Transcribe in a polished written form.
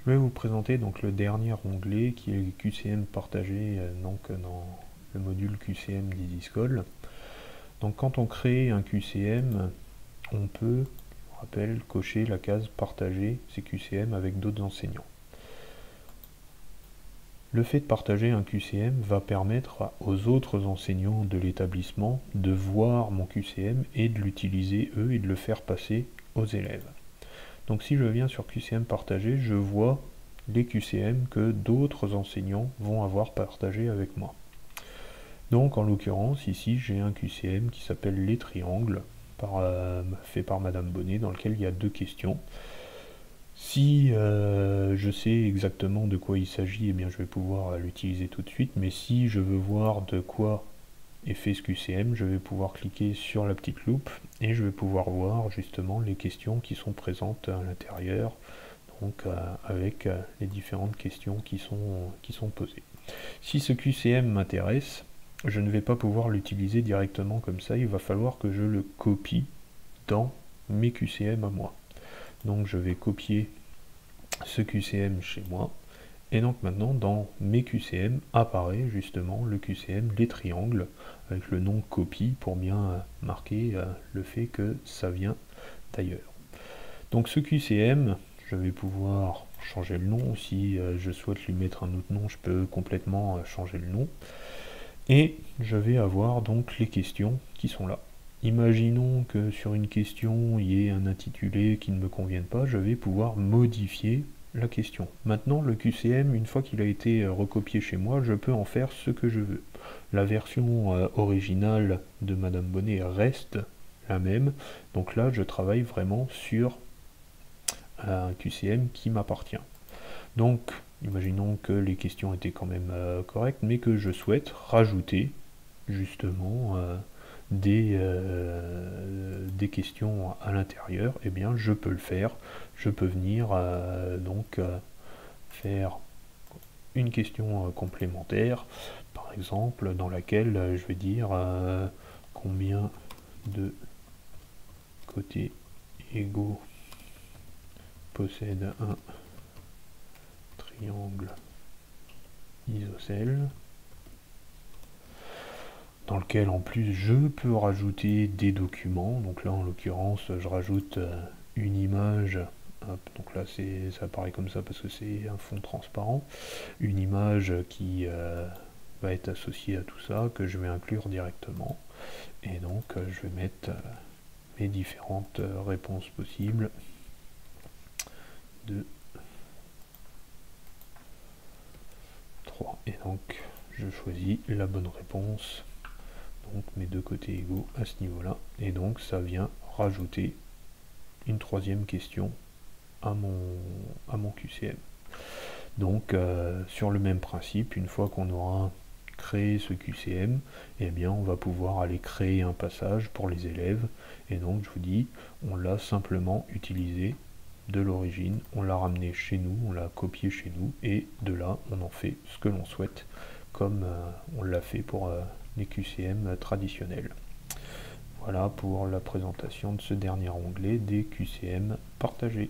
Je vais vous présenter donc le dernier onglet qui est le QCM partagé dans le module QCM d'EasySchool. Donc quand on crée un QCM, on peut, je rappelle, cocher la case partager ces QCM avec d'autres enseignants. Le fait de partager un QCM va permettre aux autres enseignants de l'établissement de voir mon QCM et de l'utiliser eux et de le faire passer aux élèves. Donc si je viens sur QCM partagé, je vois les QCM que d'autres enseignants vont avoir partagé avec moi. Donc en l'occurrence ici j'ai un QCM qui s'appelle les triangles, fait par Madame Bonnet, dans lequel il y a deux questions. Si je sais exactement de quoi il s'agit, eh bien je vais pouvoir l'utiliser tout de suite, mais si je veux voir de quoi est fait ce QCM, je vais pouvoir cliquer sur la petite loupe et je vais pouvoir voir justement les questions qui sont présentes à l'intérieur, donc avec les différentes questions qui sont posées. Si ce QCM m'intéresse, je ne vais pas pouvoir l'utiliser directement comme ça, il va falloir que je le copie dans mes QCM à moi. Donc je vais copier ce QCM chez moi, et donc maintenant dans mes QCM apparaît justement le QCM les triangles, avec le nom copie pour bien marquer le fait que ça vient d'ailleurs. Donc ce QCM, je vais pouvoir changer le nom, si je souhaite lui mettre un autre nom, je peux complètement changer le nom. Et je vais avoir donc les questions qui sont là. Imaginons que sur une question, il y ait un intitulé qui ne me convienne pas, je vais pouvoir modifier la question. Maintenant, le QCM, une fois qu'il a été recopié chez moi, je peux en faire ce que je veux. La version originale de Madame Bonnet reste la même, donc là, je travaille vraiment sur un QCM qui m'appartient. Donc, imaginons que les questions étaient quand même correctes, mais que je souhaite rajouter justement des questions à l'intérieur, eh bien je peux le faire. Je peux venir faire une question complémentaire, par exemple, dans laquelle je vais dire combien de côtés égaux possède un triangle isocèle, dans lequel en plus je peux rajouter des documents. Donc là en l'occurrence je rajoute une image. Hop, donc là ça apparaît comme ça parce que c'est un fond transparent, une image qui va être associée à tout ça, que je vais inclure directement, et donc je vais mettre mes différentes réponses possibles. 2, 3, et donc je choisis la bonne réponse, donc mes deux côtés égaux à ce niveau là, et donc ça vient rajouter une troisième question à mon QCM. Donc sur le même principe, une fois qu'on aura créé ce QCM, eh bien on va pouvoir aller créer un passage pour les élèves, et donc je vous dis, on l'a simplement utilisé de l'origine, on l'a ramené chez nous, on l'a copié chez nous, et de là on en fait ce que l'on souhaite, comme on l'a fait pour les QCM traditionnels. Voilà pour la présentation de ce dernier onglet des QCM partagés.